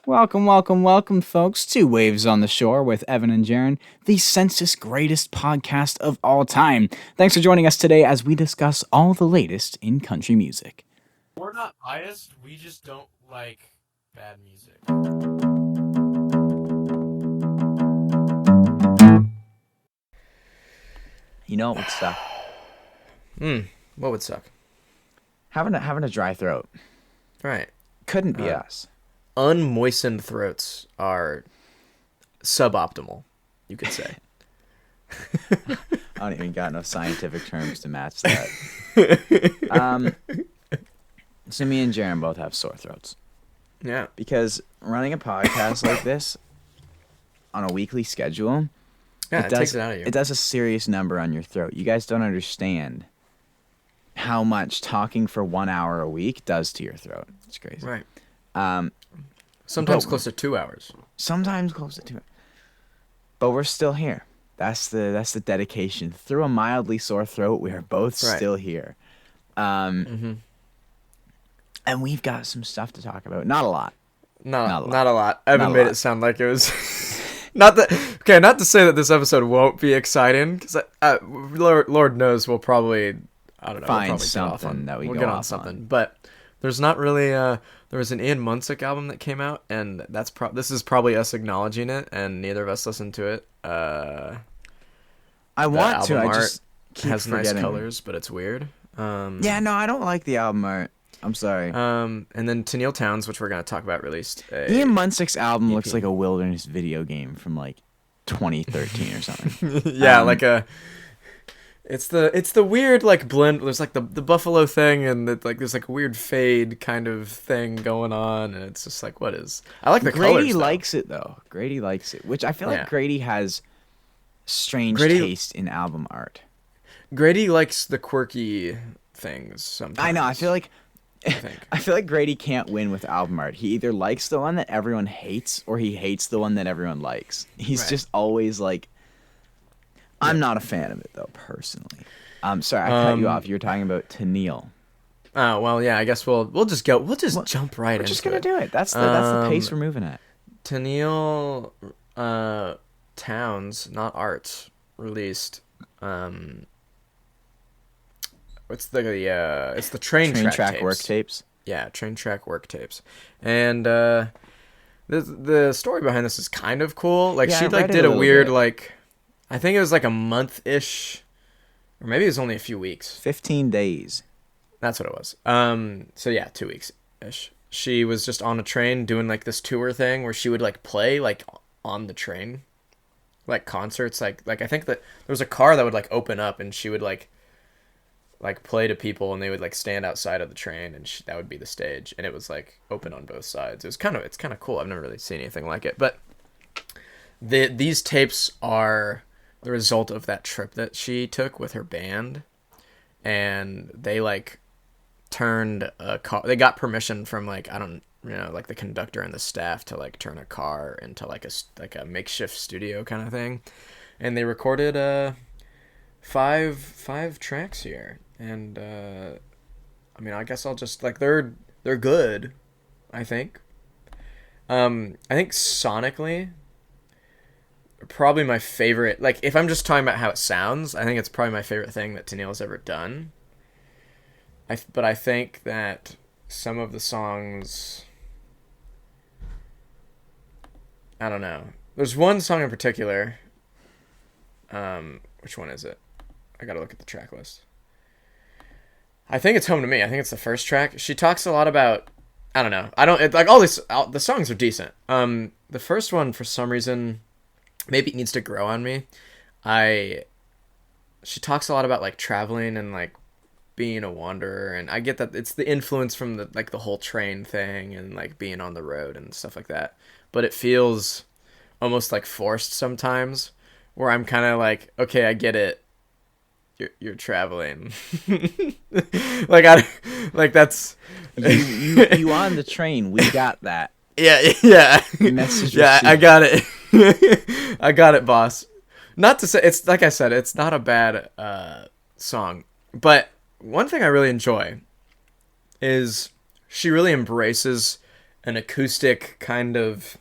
Welcome, welcome, welcome, folks, to Waves on the Shore with Evan and Jaron, the census greatest podcast of all time. Thanks for joining us today as we discuss all the latest in country music. We're not biased, we just don't like bad music. You know what would suck? What would suck? Having a dry throat. Right. Couldn't be us. Unmoistened throats are suboptimal, you could say. I don't even got enough scientific terms to match that. So me and Jaron both have sore throats. Yeah. Because running a podcast like this on a weekly schedule, Yeah, it takes it out of you. It does a serious number on your throat. You guys don't understand how much talking for 1 hour a week does to your throat. It's crazy. Right. but- Sometimes close to 2 hours. Sometimes close to 2. But we're still here. That's the dedication. Through a mildly sore throat, we are both Right. still here. And we've got some stuff to talk about. Not a lot. Not a lot. a lot. Evan Not a made lot. it sound like it was... Not to say that this episode won't be exciting, because Lord knows we'll probably... I don't know. Find we'll probably get off something that we we'll go get off on something. But there's not really... there was an Ian Munsick album that came out, and this is probably us acknowledging it, and neither of us listened to it. I want to. album I just art keep has forgetting. nice colors, but it's weird. Yeah, no, I don't like the album art. I'm sorry. And then Tenille Townes, which we're going to talk about, released a... Ian Munsick's album EP. looks like a wilderness video game from like 2013 or something. Yeah, like a... It's the weird like blend. There's like the buffalo thing, and there's like a weird fade kind of thing going on, and it's just like, what is? I like the colors. Grady though. likes it though. Grady likes it, which I feel Yeah. like Grady has strange Grady- taste in album art. Grady likes the quirky things sometimes. I know. I feel like think. I feel like Grady can't win with album art. He either likes the one that everyone hates, or he hates the one that everyone likes. He's Right. just always like. I'm not a fan of it though, personally. Sorry, I cut you off. You were talking about Tenille. Oh well, yeah. I guess we'll just jump right into it. We're just gonna do it. That's the pace we're moving at. Tenille Townes, not Arts, released. It's the train track tapes. work tapes. Yeah, train track work tapes, and the story behind this is kind of cool. Like Yeah, she I like read it did a a little weird bit. like, I think it was like a month-ish, or maybe it was only a few weeks. 15 days. That's what it was. So yeah, 2 weeks ish. She was just on a train doing like this tour thing where she would like play like on the train, like concerts. Like I think that there was a car that would like open up and she would like play to people and they would like stand outside of the train and that would be the stage and it was like open on both sides. It's kind of cool. I've never really seen anything like it, but these tapes are the result of that trip that she took with her band, and they like turned a car. They got permission from like like the conductor and the staff to like turn a car into like a makeshift studio kind of thing, and they recorded five tracks here, and I mean I guess I'll just like they're good, I think. I think sonically, probably my favorite. Like if I'm just talking about how it sounds, I think it's probably my favorite thing that Tenille's ever done. But I think that some of the songs, I don't know. There's one song in particular. Which one is it? I gotta look at the track list. I think it's Home to Me. I think it's the first track. She talks a lot about, I don't know. The songs are decent. The first one, for some reason, maybe it needs to grow on me. She talks a lot about like traveling and like being a wanderer, and I get that it's the influence from the whole train thing and like being on the road and stuff like that, but it feels almost like forced sometimes, where I'm kind of like, okay, I get it, you're traveling. That's You on the train? We got that. yeah Message yeah, I received. got it. I got it, boss. Not to say, it's like I said, it's not a bad song, but one thing I really enjoy is she really embraces an acoustic kind of.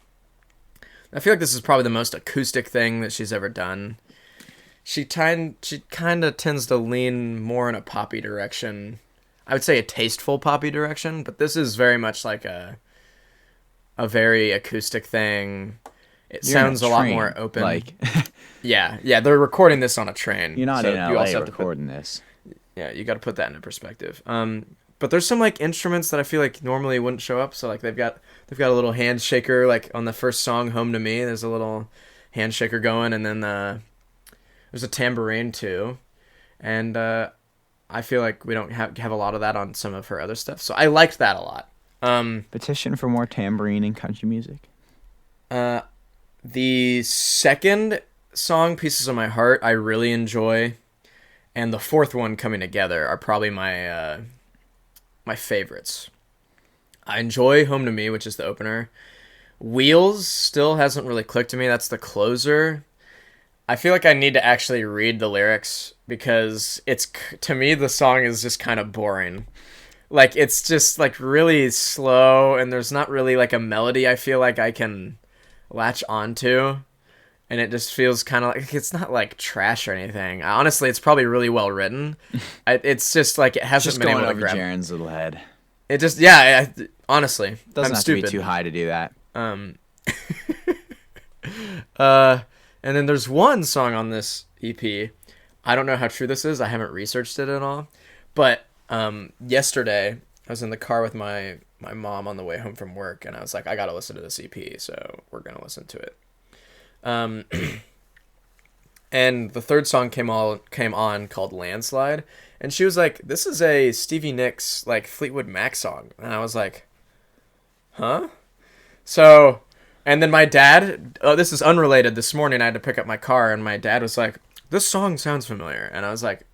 I feel like this is probably the most acoustic thing that she's ever done. She kind of tends to lean more in a poppy direction. I would say a tasteful poppy direction, but this is very much like a very acoustic thing. It sounds a lot more open. Like, yeah, they're recording this on a train. You're not so in LA you also recording this. Yeah, you got to put that into perspective. But there's some like instruments that I feel like normally wouldn't show up. So like they've got a little hand shaker, like on the first song, "Home to Me." There's a little hand shaker going, and then there's a tambourine too, and I feel like we don't have a lot of that on some of her other stuff. So I liked that a lot. Petition for more tambourine in country music. The second song, "Pieces of My Heart," I really enjoy, and the fourth one, "Coming Together," are probably my favorites. I enjoy "Home to Me," which is the opener. "Wheels" still hasn't really clicked to me. That's the closer. I feel like I need to actually read the lyrics because to me the song is just kind of boring. Like it's just like really slow and there's not really like a melody I feel like I can latch onto, and it just feels kind of like it's not like trash or anything. Honestly, it's probably really well written. It's just like it hasn't just been going able to over grab. Jaron's little head. It just honestly Doesn't I'm have stupid. to be too high to do that. And then there's one song on this EP. I don't know how true this is. I haven't researched it at all. But yesterday, I was in the car with my mom on the way home from work, and I was like, I gotta listen to this EP, so we're gonna listen to it. And the third song came on called "Landslide," and she was like, "This is a Stevie Nicks like Fleetwood Mac song," and I was like, "Huh?" So. And then my dad, this is unrelated, this morning I had to pick up my car, and my dad was like, "This song sounds familiar." And I was like,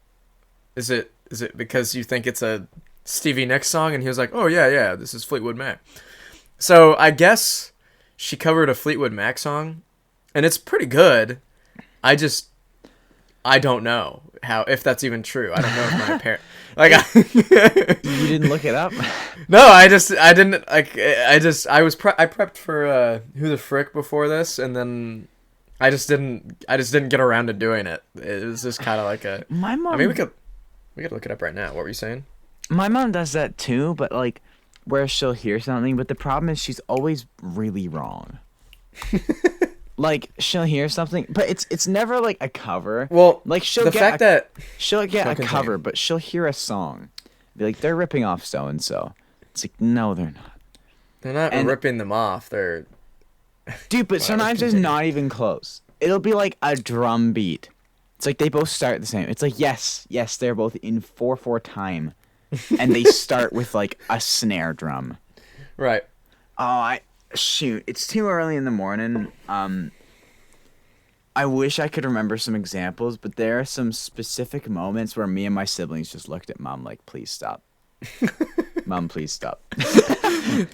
is it because you think it's a Stevie Nicks song? And he was like, "Oh, yeah, this is Fleetwood Mac." So I guess she covered a Fleetwood Mac song, and it's pretty good. I don't know if that's even true. I don't know if my parents... Like, You didn't look it up? No, I didn't like. I prepped for Who the Frick before this, and then I just didn't get around to doing it. It was just kind of like a. My mom. I mean, we could look it up right now. What were you saying? My mom does that too, but like, where she'll hear something, but the problem is she's always really wrong. Like she'll hear something, but it's never like a cover. Well, like she'll get a cover, but she'll hear a song, be like, they're ripping off so and so. It's like, no, they're not. They're not ripping them off. They're dude, but sometimes it's not even close. It'll be like a drum beat. It's like they both start the same. It's like yes, they're both in 4/4 time, and they start with like a snare drum. Right. Oh, shoot, it's too early in the morning. I wish I could remember some examples, but there are some specific moments where me and my siblings just looked at Mom like, "Please stop." Mom, please stop.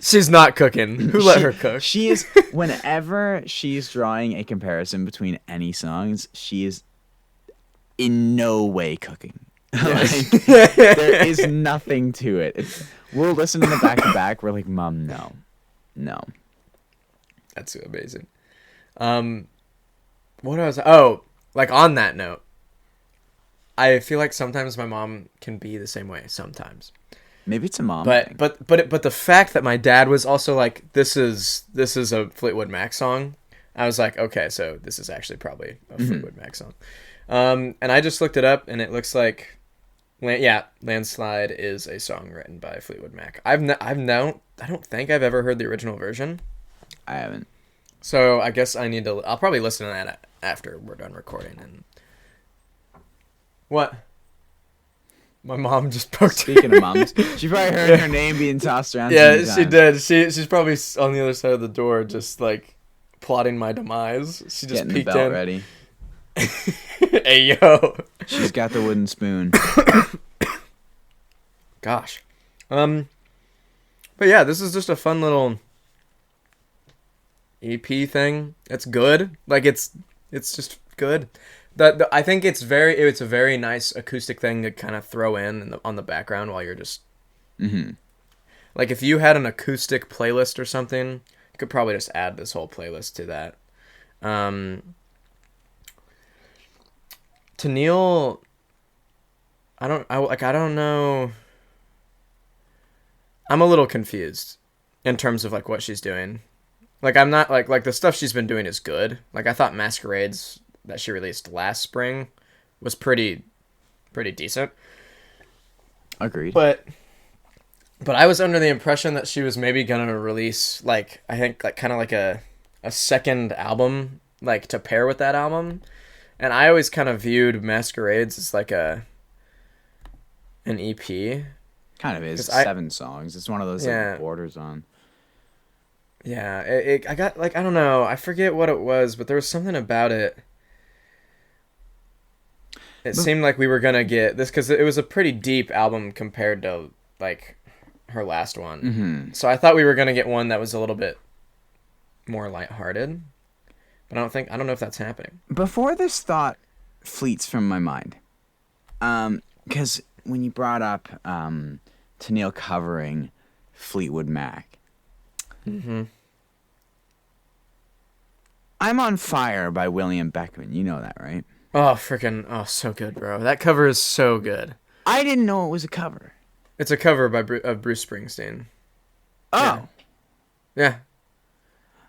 She's not cooking. Who let her cook? She is. Whenever she's drawing a comparison between any songs, she is in no way cooking. Yes. Like, there is nothing to it. We'll listen to the back to back. We're like, "Mom, no." That's amazing. What was? Oh, like on that note, I feel like sometimes my mom can be the same way. Sometimes. Maybe it's a mom but thing. but the fact that my dad was also like, this is a Fleetwood Mac song, I was like, okay, so this is actually probably a Fleetwood Mac song. And I just looked it up, and it looks like, "Landslide" is a song written by Fleetwood Mac. I don't think I've ever heard the original version. I haven't. So I guess I'll probably listen to that after we're done recording. And what? My mom just poked. Speaking of moms, she probably heard her name being tossed around. Yeah, she did. She's probably on the other side of the door, just like plotting my demise. She just getting the peeked belt in. ready. Hey yo. She's got the wooden spoon. Gosh. But yeah, this is just a fun little EP thing. It's good. Like it's just good. I think it's a very nice acoustic thing to kind of throw in on the background while you're just Like if you had an acoustic playlist or something, you could probably just add this whole playlist to that. Tenille, I don't know. I'm a little confused in terms of like what she's doing. Like I'm not like the stuff she's been doing is good. Like I thought Masquerades that she released last spring was pretty decent. Agreed. But I was under the impression that she was maybe gonna release like I think like kind of like a second album like to pair with that album. And I always kind of viewed Masquerades as like an EP. Kind of is 7 songs. It's one of those Yeah. like borders on. Yeah, I got like I don't know, I forget what it was, but there was something about it. It seemed like we were gonna get this because it was a pretty deep album compared to like her last one. Mm-hmm. So I thought we were gonna get one that was a little bit more lighthearted, but I don't know if that's happening. Before this thought fleets from my mind, because when you brought up Tenille covering Fleetwood Mac, Mm-hmm. I'm on Fire by William Beckman. You know that, right? So good, bro. That cover is so good. I didn't know it was a cover. It's a cover of Bruce Springsteen. Oh. Yeah.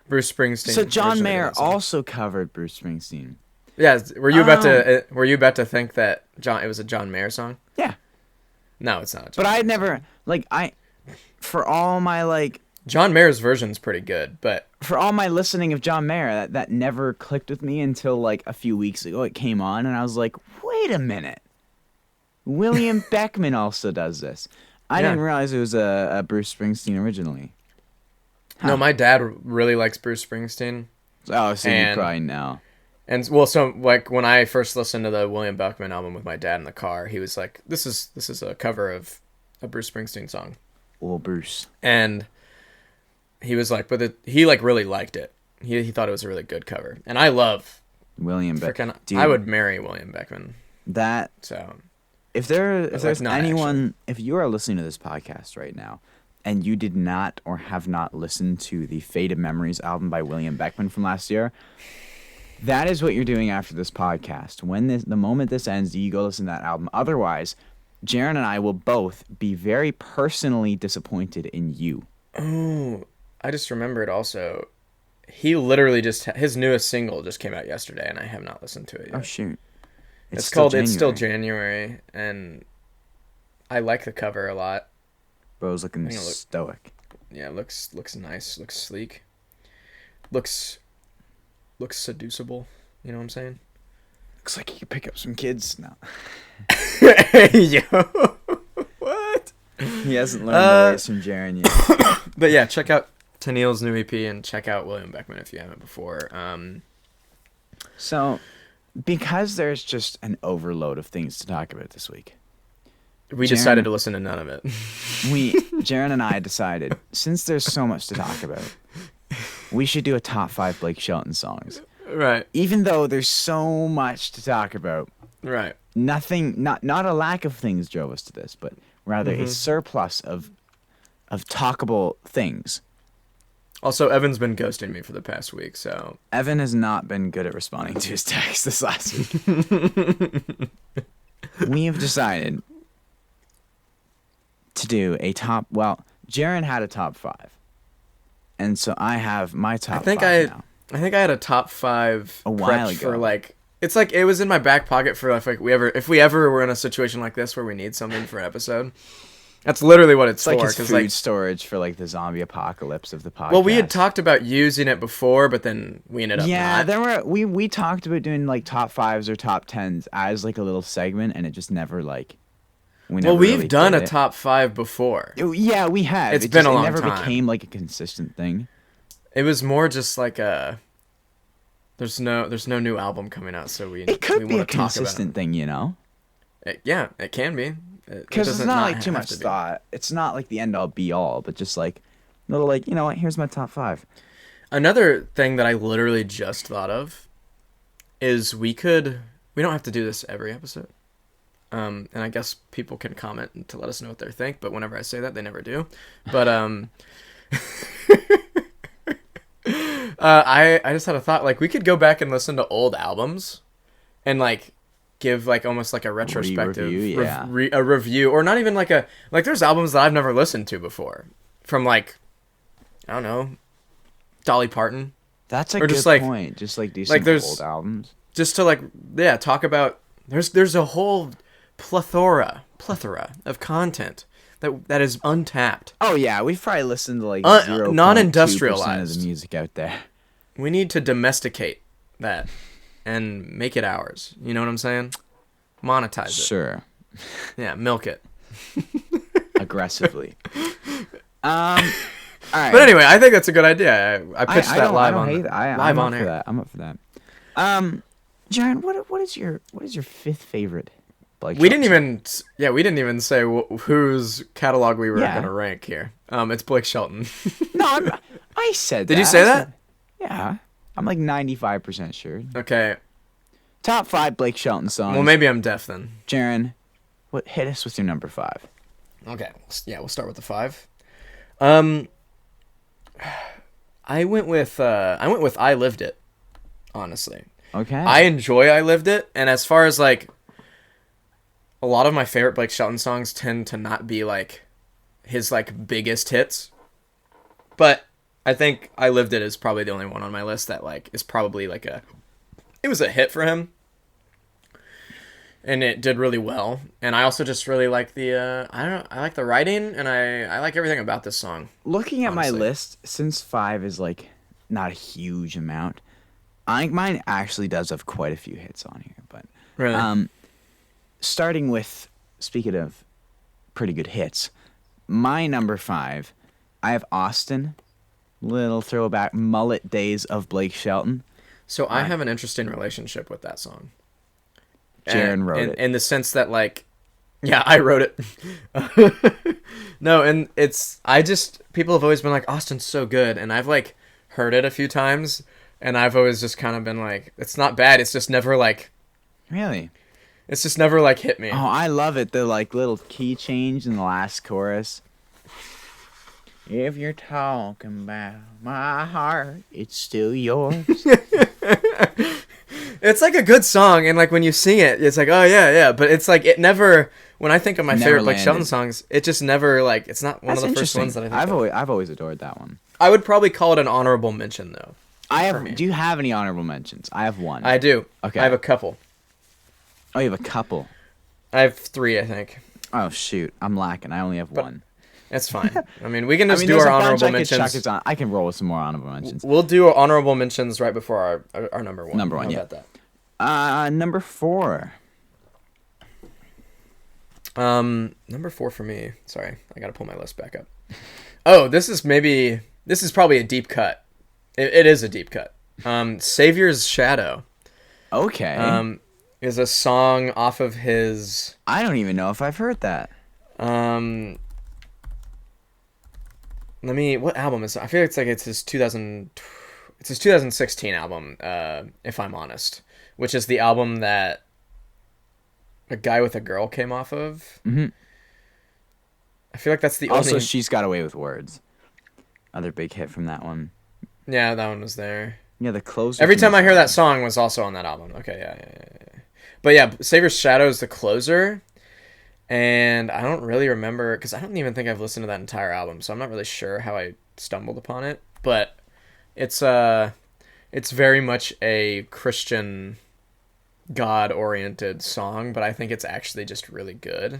Bruce Springsteen. So John originally Mayer did that song. also covered Bruce Springsteen. Yeah, were you about to think that it was a John Mayer song? Yeah. No, it's not. But I'd never, for all my, John Mayer's version's pretty good, but for all my listening of John Mayer, that never clicked with me until, a few weeks ago it came on, and I was like, wait a minute. William Beckman also does this. I didn't realize it was a Bruce Springsteen originally. Huh. No, my dad really likes Bruce Springsteen. Oh, so you probably know. And well, so when I first listened to the William Beckman album with my dad in the car, he was like, "This is a cover of a Bruce Springsteen song." Well, Bruce. And he was like, he really liked it. He thought it was a really good cover, and I love William Beckman. I would marry William Beckman. So, if there's anyone, actually. if you are listening to this podcast right now, and you did not or have not listened to the Faded Memories album by William Beckman from last year, that is what you're doing after this podcast. When the moment this ends, you go listen to that album. Otherwise, Jaron and I will both be very personally disappointed in you. Oh, I just remembered also. He literally his newest single just came out yesterday, and I have not listened to it yet. Oh shoot! It's called It's Still January, and I like the cover a lot. Bro's looking stoic. Yeah, looks nice, looks sleek, looks seducible. You know what I'm saying? Looks like you could pick up some kids now. Yo, what? He hasn't learned the ways from Jaron yet. But yeah, check out Tenille's new EP and check out William Beckman if you haven't before. So, because there's just an overload of things to talk about this week, we decided to listen to none of it. Jaron and I decided, since there's so much to talk about, we should do a top 5 Blake Shelton songs. Right. Even though there's so much to talk about. Right. Nothing, not a lack of things drove us to this, but rather a surplus of talkable things. Also, Evan's been ghosting me for the past week, so... Evan has not been good at responding to his texts this last week. We have decided to do a top... Well, Jaron had a top 5. And so I have my top 5 now. I think I had a top 5 a while ago. For it's like it was in my back pocket for if we ever were in a situation like this where we need something for an episode. That's literally what it's for. It's like food storage for the zombie apocalypse of the podcast. Well, we had talked about using it before, but then we ended up not. we talked about doing top 5s or top 10s as a little segment, and it just never we've done a top 5 before. Yeah, we have. It's been a long time. It never became a consistent thing. It was more just there's no new album coming out, so it could be a consistent thing, you know. It can be. Because it's not too much thought. It's not the end all be all, but just little you know what? Here's my top 5. Another thing that I literally just thought of is we don't have to do this every episode. And I guess people can comment to let us know what they think, but whenever I say that, they never do. But I just had a thought, like we could go back and listen to old albums and like give like almost like a retrospective Review, yeah. a review, or not even like there's albums that I've never listened to before from like, I don't know, Dolly Parton. That's a or good just like, point. Just like do like some there's old albums. just to like talk about there's a whole plethora of content that is untapped. Oh yeah, we've probably listened to like non-industrialized of the music out there. We need to domesticate that and make it ours. You know what I'm saying? Monetize it. Sure. Yeah, milk it. Aggressively. All right. But anyway, I think that's a good idea. I pitched that live on I'm on up air. for that. I'm up for that. Jaron, what is your fifth favorite? We didn't even say whose catalog we were gonna rank here. It's Blake Shelton. No, I said that. Did you say that? Yeah, I'm like 95% sure. Okay. Top 5 Blake Shelton songs. Well, maybe I'm deaf then. Jaron, hit us with your number 5? Okay. Yeah, we'll start with the 5. I went with I Lived It, honestly. Okay. I enjoy I Lived It, and as far as like a lot of my favorite Blake Shelton songs tend to not be like his like biggest hits. But I think I Lived It is probably the only one on my list that like is probably like it was a hit for him. And it did really well. And I also just really like I like the writing, and I like everything about this song. Looking at honestly. my list, since 5 is like not a huge amount, I think mine actually does have quite a few hits on here. But Really? Starting with, speaking of pretty good hits, my number 5, I have Austin, little throwback, mullet days of Blake Shelton. So I have an interesting relationship with that song. Jaron wrote it. In the sense that, like, yeah, I wrote it. No, and people have always been like, Austin's so good, and I've, like, heard it a few times, and I've always just kind of been like, it's not bad, it's just never, like... Really? It's just never, like, hit me. Oh, I love it. The, like, little key change in the last chorus. If you're talking about my heart, it's still yours. It's like a good song, and like when you sing it, it's like, oh yeah, but it's like it never. When I think of my favorite Blake Shelton songs, it just never like it's not one of the first ones that I think I've always adored that one. I would probably call it an honorable mention though. Do you have any honorable mentions? I have one. I do. Okay. I have a couple. Oh, you have a couple. I have 3, I think. Oh shoot, I'm lacking. I only have one. That's fine. I mean, we can just do our honorable mentions. I can roll with some more honorable mentions. We'll do honorable mentions right before our number 1. Number 1, How yeah. about that? Number 4. Number 4 for me. Sorry, I gotta pull my list back up. Oh, this is probably a deep cut. It is a deep cut. Savior's Shadow. Okay. Is a song off of his. I don't even know if I've heard that. What album is it? I feel like it's his 2016 album, if I'm honest, which is the album that A Guy with a Girl came off of. Mm-hmm. I feel like that's the also, only... She's Got Away with Words. Other big hit from that one. Yeah, that one was there. Yeah, the closer. Every time I hear that song was also on that album. Okay, yeah. But yeah, Savior's Shadow is the closer. And I don't really remember, because I don't even think I've listened to that entire album, so I'm not really sure how I stumbled upon it. But it's very much a Christian, God-oriented song, but I think it's actually just really good.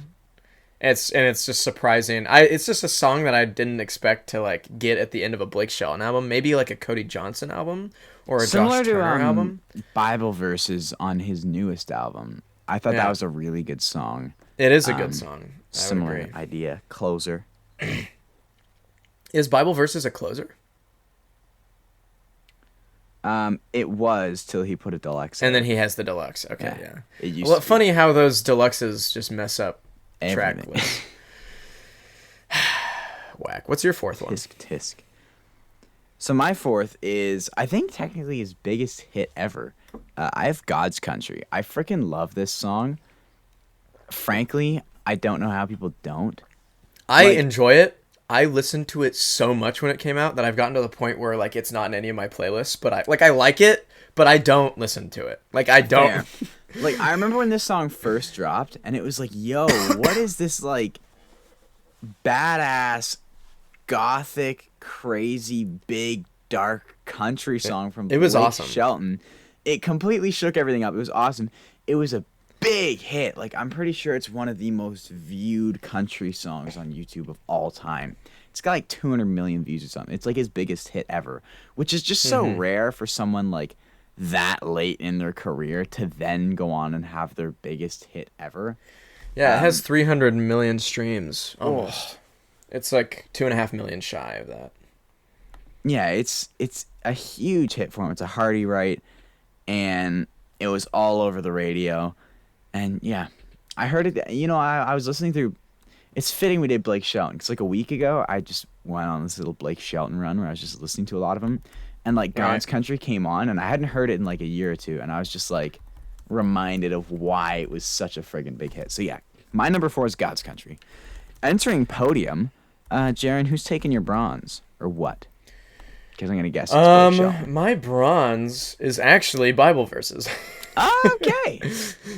It's just surprising. It's just a song that I didn't expect to like get at the end of a Blake Shelton album, maybe like a Cody Johnson album or a Josh Turner album. Bible verses on his newest album. I thought that was a really good song. It is a good song. Similar idea. Closer. Is Bible Verses a closer? It was till he put a deluxe. And then he has the deluxe. Okay, yeah. It used to funny how those deluxes just mess up track everything. lists. Whack. What's your 4th one? Tisk. So my 4th is, I think, technically his biggest hit ever. I have God's Country. I freaking love this song. frankly, I don't know how people don't. I Like, enjoy it. I listened to it so much when it came out that I've gotten to the point where like it's not in any of my playlists, but I like it, but I don't listen to it. Like I don't. fair. Like, I remember when this song first dropped, and it was like, yo, what is this, like, badass, gothic, crazy, big, dark country song from It was Blake awesome. Shelton? It completely shook everything up. It was awesome. It was a big hit. Like, I'm pretty sure it's one of the most viewed country songs on YouTube of all time. It's got like 200 million views or something. It's like his biggest hit ever, which is just so rare for someone like that late in their career to then go on and have their biggest hit ever. Yeah, it has 300 million streams almost. It's like 2.5 million shy of that. Yeah, it's a huge hit for him. It's a hearty write, and it was all over the radio. And yeah, I heard it. You know, I was listening through. It's fitting we did Blake Shelton because like a week ago I just went on this little Blake Shelton run where I was just listening to a lot of them, and like God's Country came on, and I hadn't heard it in like a year or two, and I was just like reminded of why it was such a friggin' big hit. So yeah, my number 4 is God's Country. Entering podium, Jaron, who's taking your bronze or what? Because I'm gonna guess it's Blake Shelton. My bronze is actually Bible verses. Okay.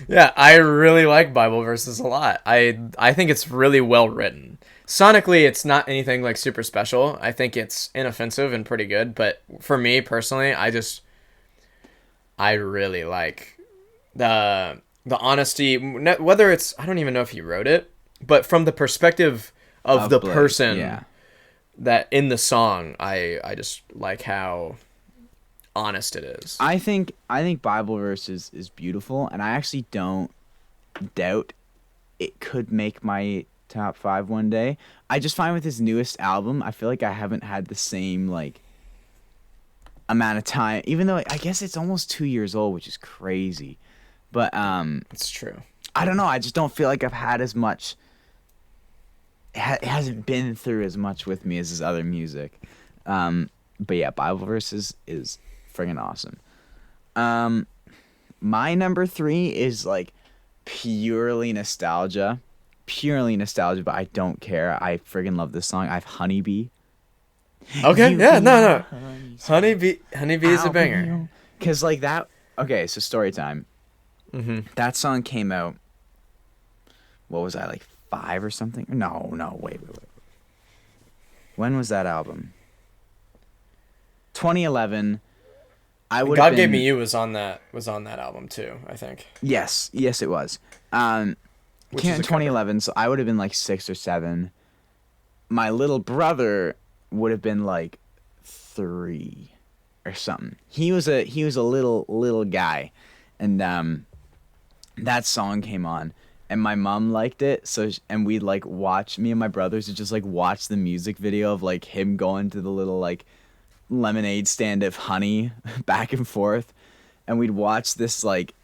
Yeah, I really like Bible verses a lot. I think it's really well written. Sonically, it's not anything like super special. I think it's inoffensive and pretty good. But for me personally, I really like the honesty. Whether it's, I don't even know if he wrote it, but from the perspective of the Blake, person yeah. that in the song, I just like how honest it is. I think Bible verses is beautiful, and I actually don't doubt it could make my top 5 one day. I just find with his newest album, I feel like I haven't had the same like amount of time, even though I guess it's almost 2 years old, which is crazy. But It's true. I don't know. I just don't feel like I've had as much. It hasn't been through as much with me as his other music. But yeah, Bible verses is friggin' awesome. My number 3 is like purely nostalgia, but I don't care. I friggin' love this song. I have Honeybee. Okay, You yeah, be no. my Honeybee is a banger. Cause like that. Okay, so story time. Mm-hmm. That song came out. What was I, like 5 or something? No, wait. When was that album? 2011. God Gave Me You was on that album too, I think. Yes, it was. Which Came is in a cover. 2011, so I would have been like 6 or 7. My little brother would have been like 3 or something. He was a little guy, and that song came on, and my mom liked it. And we'd like watch, me and my brothers would just like watch the music video of like him going to the little like lemonade stand of honey back and forth, and we'd watch this like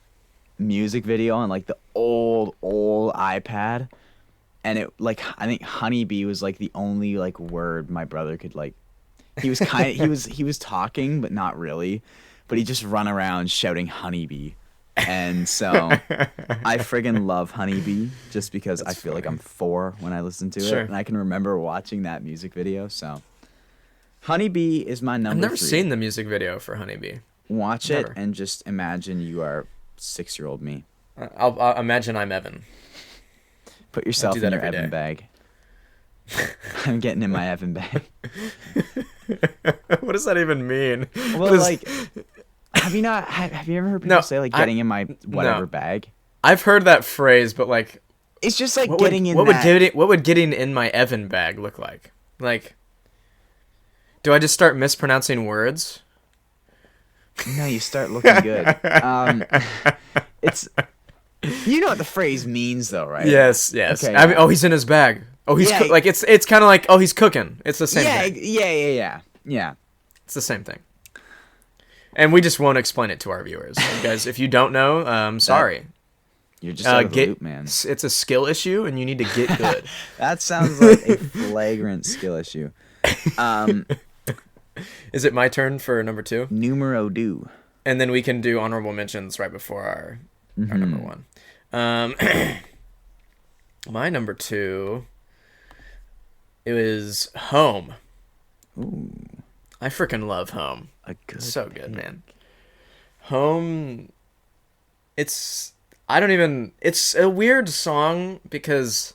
music video on like the old iPad, and it like, I think honeybee was like the only like word my brother could like. He was he was talking but not really, but he just run around shouting honeybee. And so I friggin' love Honeybee just because I feel like I'm 4 when I listen to it, and I can remember watching that music video. So Honeybee is my number 3. I've never seen the music video for Honeybee. Watch it and just imagine you are 6-year-old me. I'll imagine I'm Evan. Put yourself in your every Evan day. bag. I'm getting in my Evan bag. What does that even mean? Well, like, have you ever heard people say like getting in my whatever bag? I've heard that phrase, but like, it's just like what getting in. What would getting in my Evan bag look like? Like, do I just start mispronouncing words? No, you start looking good. It's, you know what the phrase means though, right? Yes. Okay, I mean, he's in his bag. Oh, he's like it's kind of like he's cooking. It's the same thing. Yeah. It's the same thing. And we just won't explain it to our viewers, guys. If you don't know, sorry. You're just out of the loop, man. It's a skill issue, and you need to get good. That sounds like a flagrant skill issue. Is it my turn for number 2? Numero 2. And then we can do honorable mentions right before our number 1. My number 2, it was Home. Ooh, I freaking love Home. a good So good, pick. man. Home, it's it's a weird song because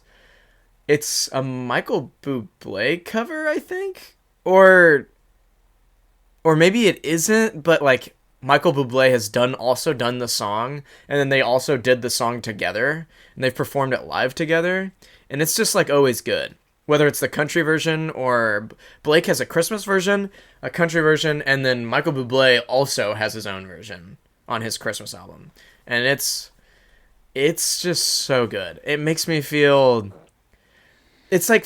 it's a Michael Bublé cover, I think, or maybe it isn't, but like Michael Bublé has also done the song, and then they also did the song together, and they've performed it live together, and it's just like always good. Whether it's the country version or Blake has a Christmas version, a country version, and then Michael Bublé also has his own version on his Christmas album, and it's just so good. It makes me feel. It's like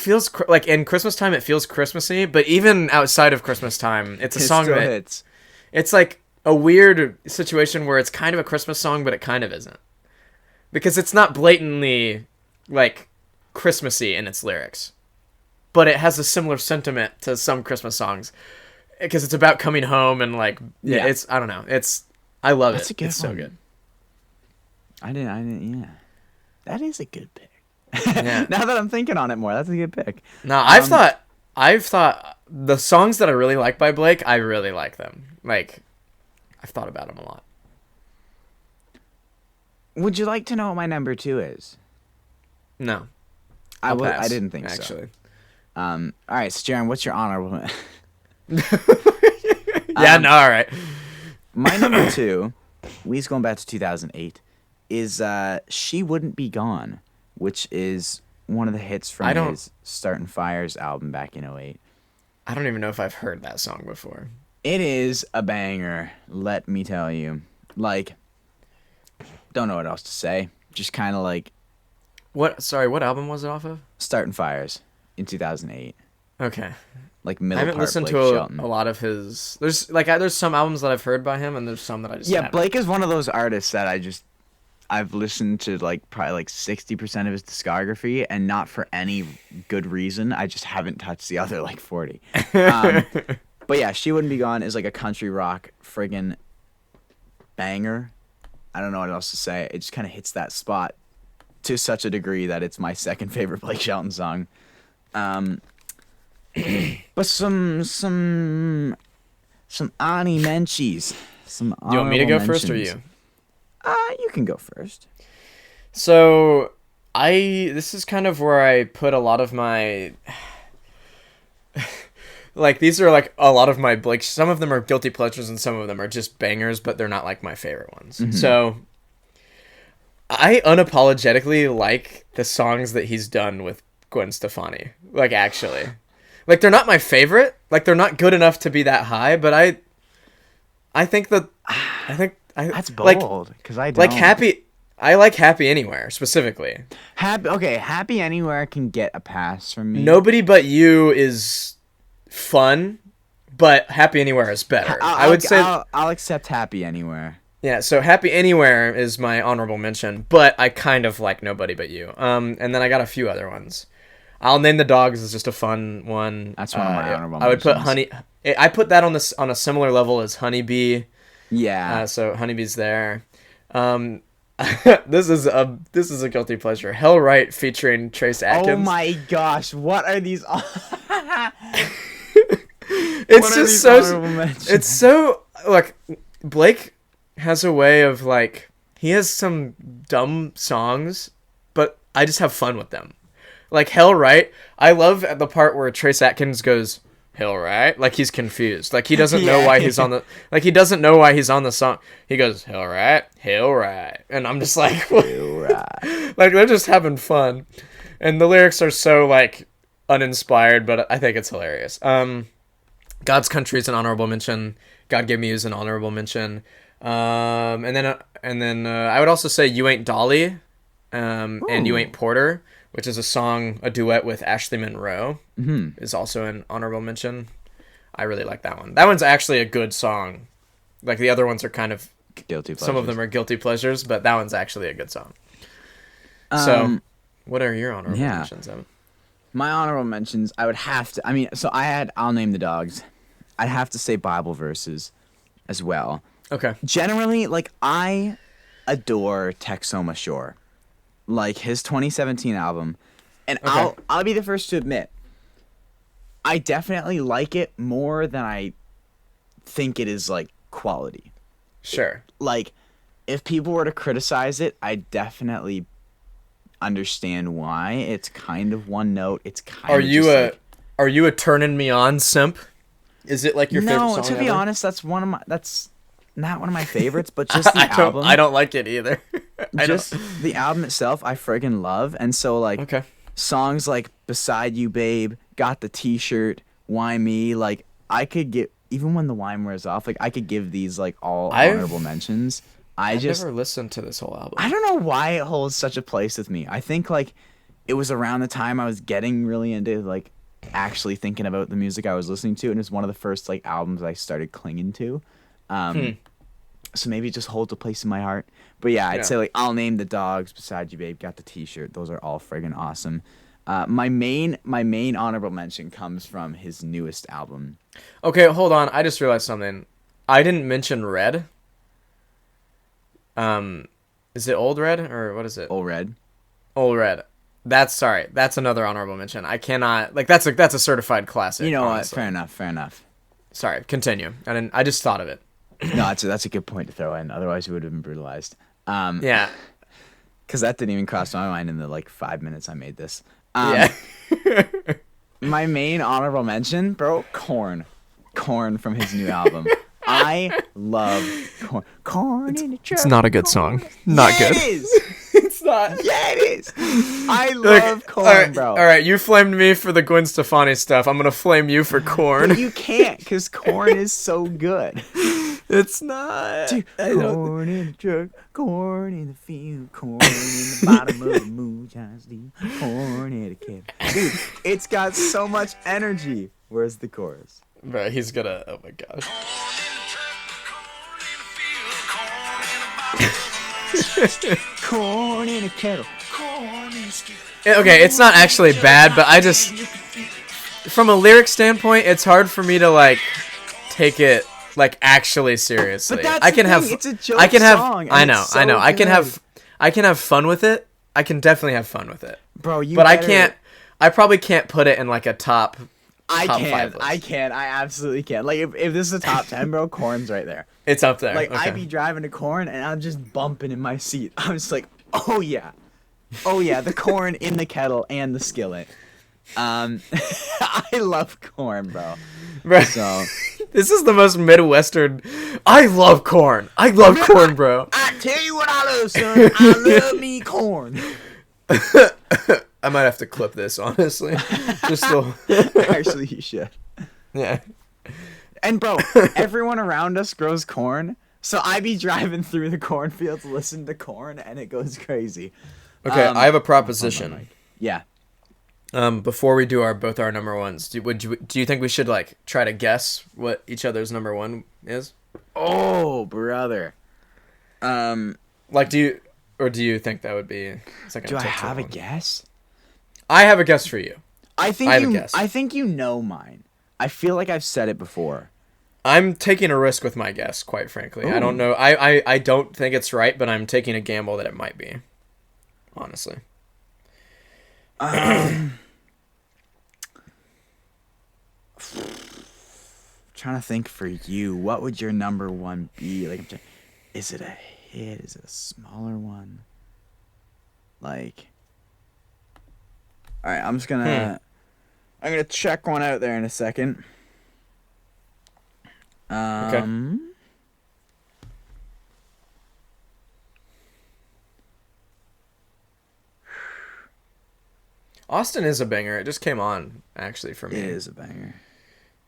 like in Christmas time it feels Christmassy, but even outside of Christmas time, it's a It song still that hits. it's like a weird situation where it's kind of a Christmas song, but it kind of isn't. Because it's not blatantly like Christmassy in its lyrics. But it has a similar sentiment to some Christmas songs. Because it's about coming home and like Yeah. it's I don't know. I love That's it. a good It's so one. good. I didn't. Yeah, that is a good pick. Yeah. Now that I'm thinking on it more, that's a good pick. No, I've thought the songs that I really like by Blake, I really like them. Like I've thought about them a lot. Would you like to know what my number 2 is? No. I Pass, didn't think so. actually. All right, so Jaron, what's your honorable? Yeah, no, all right. My number 2, we's going back to 2008, is "She Wouldn't Be Gone," which is one of the hits from his "Startin' Fires" album back in '08. I don't even know if I've heard that song before. It is a banger, let me tell you. Like, don't know what else to say. Just kind of like What album was it off of? "Startin' Fires" in 2008. Okay. Like I middle haven't part listened Blake to Shelton. a lot of his. There's some albums that I've heard by him, and there's some that I just Yeah, haven't. Blake is one of those artists that I've listened to like probably like 60% of his discography, and not for any good reason. I just haven't touched the other like 40. But yeah, "She Wouldn't Be Gone" is like a country rock friggin' banger. I don't know what else to say. It just kind of hits that spot to such a degree that it's my second favorite Blake Shelton song. But some Ani Menchies. Some Do you want me to go honorable first or mentions. you? You can go first. So this is kind of where I put a lot of my like these are like a lot of my Blake. Some of them are guilty pleasures and some of them are just bangers, but they're not like my favorite ones. Mm-hmm. So I unapologetically like the songs that he's done with Gwen Stefani. Like actually, like they're not my favorite. Like they're not good enough to be that high. But I think That's like bold because I don't. like Happy. I like Happy Anywhere specifically. Happy Anywhere can get a pass from me. Nobody But You is fun, but Happy Anywhere is better. I would say I'll accept Happy Anywhere. yeah. So Happy Anywhere is my honorable mention, but I kind of like Nobody But You. And then I got a few other ones. I'll Name the Dogs is just a fun one. That's one of my honorable I would put mentions. I put that on a similar level as Honeybee. Yeah. So Honeybee's there. This is a guilty pleasure. Hell Right featuring Trace Atkins. Oh my gosh, what are these? It's What are just these so. honorable mentions? It's so like Blake has a way of like he has some dumb songs, but I just have fun with them. Like Hell Right, I love the part where Trace Atkins goes Hell Right, like he's confused, like he doesn't know why he's on the he doesn't know why he's on the song. He goes Hell Right, and I'm just like, Right. like they're just having fun, and the lyrics are so like uninspired, but I think it's hilarious. God's Country is an honorable mention. God Gave Me You is an honorable mention. And then I would also say You Ain't Dolly, and You Ain't Porter, which is a duet with Ashley Monroe, is also an honorable mention. I really like that one. That one's actually a good song. Like the other ones are kind of Guilty pleasures. some of them are guilty pleasures, but that one's actually a good song. So, what are your honorable mentions, Evan? My honorable mentions, I would have to. I mean, so I had I'll Name the Dogs. I'd have to say Bible verses as well. Okay. Generally, like I adore Texoma Shore. like his 2017 album, and Okay. I'll be the first to admit, I definitely like it more than I think it is like quality. Sure. Like, if people were to criticize it, I definitely understand why. It's kind of one note. It's kind Are of you just a like, are you a turning me on simp? Is it like your favorite no, song to be ever? honest, that's not one of my favorites, but just the album. I don't like it either. Just the album itself, I friggin' love. And so, like, Okay. songs like Beside You, Babe, Got the T-Shirt, Why Me, like, I could get, even when the wine wears off, like, I could give these, like, all honorable mentions. I've never listened to this whole album. I don't know why it holds such a place with me. I think, like, it was around the time I was getting really into, like, actually thinking about the music I was listening to, and it's one of the first, like, albums I started clinging to. So maybe it just holds a place in my heart. But yeah, I'd say, like, I'll Name the Dogs, Beside You, Babe, Got the T-Shirt. Those are all friggin' awesome. My main honorable mention comes from his newest album. Okay, hold on. I just realized something. I didn't mention Red. Is it Old Red or what is it? Old Red. Old Red. That's another honorable mention. I cannot like that's a certified classic. You know honestly. what? Fair enough. Sorry, continue. I just thought of it. No, that's a good point to throw in. Otherwise, you would have been brutalized. Yeah. Because that didn't even cross my mind in the, like, 5 minutes I made this. Yeah. My main honorable mention, bro, Korn. Korn from his new album. I love Korn. Korn in the truck. It's not a good song. Not Yeah, good. it is. It's not. Yeah, it is. I love Korn, bro. All right, you flamed me for the Gwen Stefani stuff. I'm gonna flame you for Korn. But you can't, because Korn is so good. It's not. Dude, corn in the truck, corn in the field, corn in the bottom of the moonshine steam, corn in the kid. Dude, it's got so much energy. Where's the chorus? Bro, he's gonna. Oh my gosh. Corn in a kettle, corn in a skillet. Okay, it's not actually bad, but I just, from a lyric standpoint, it's hard for me to like take it like actually seriously. But that's I can the have, thing, it's a joke I can have, song, and I know, it's so I know, I can good. have fun with it. I can definitely have fun with it. Bro, you But I better- can't. I probably can't put it in like a top. I top can. five list. I can. I absolutely can. Like, if this is a top 10, bro, Korn's right there. It's up there. Like, okay. I'd be driving to Korn, and I'm just bumping in my seat. I'm just like, oh, yeah. Oh, yeah, the corn in the kettle and the skillet. I love Korn, bro. Bro, So, this is the most Midwestern. I love corn. I love corn, bro. I tell you what I love, son. I love me corn. I might have to clip this, honestly. Just so. Actually, you should. Yeah. And, bro, everyone around us grows corn. So I be driving through the cornfields, listen to Korn, and it goes crazy. Okay, I have a proposition. Yeah. Before we do both our number ones, do you think we should like try to guess what each other's number one is? Oh, brother. Like, do you think that would be? Do I have a guess? I have a guess for you. I think I have a guess. I think you know mine. I feel like I've said it before. I'm taking a risk with my guess, quite frankly. I don't know. I don't think it's right, but I'm taking a gamble that it might be. Honestly. Trying to think for you, what would your number one be? Like, is it a hit? Is it a smaller one? Like, all right, I'm gonna check one out there in a second. Okay. Austin is a banger. It just came on actually for me. It is a banger.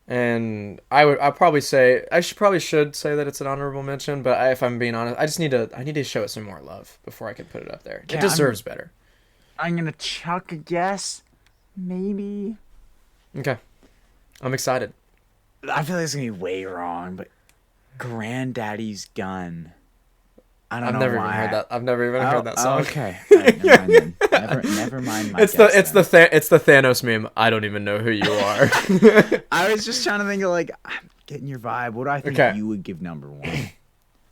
And I'll probably say I should say that it's an honorable mention, but if I'm being honest, I need to show it some more love before I can put it up there. Yeah, it deserves better. I'm gonna chuck a guess, maybe. Okay, I'm excited. I feel like it's gonna be way wrong, but Granddaddy's Gun. I don't know I've never why. even heard that. I've never even heard that song. Okay. All right, never mind then. Never mind my It's guess the then. it's the Thanos meme. I don't even know who you are. I was just trying to think of, like, I'm getting your vibe. What do I think Okay. you would give number one?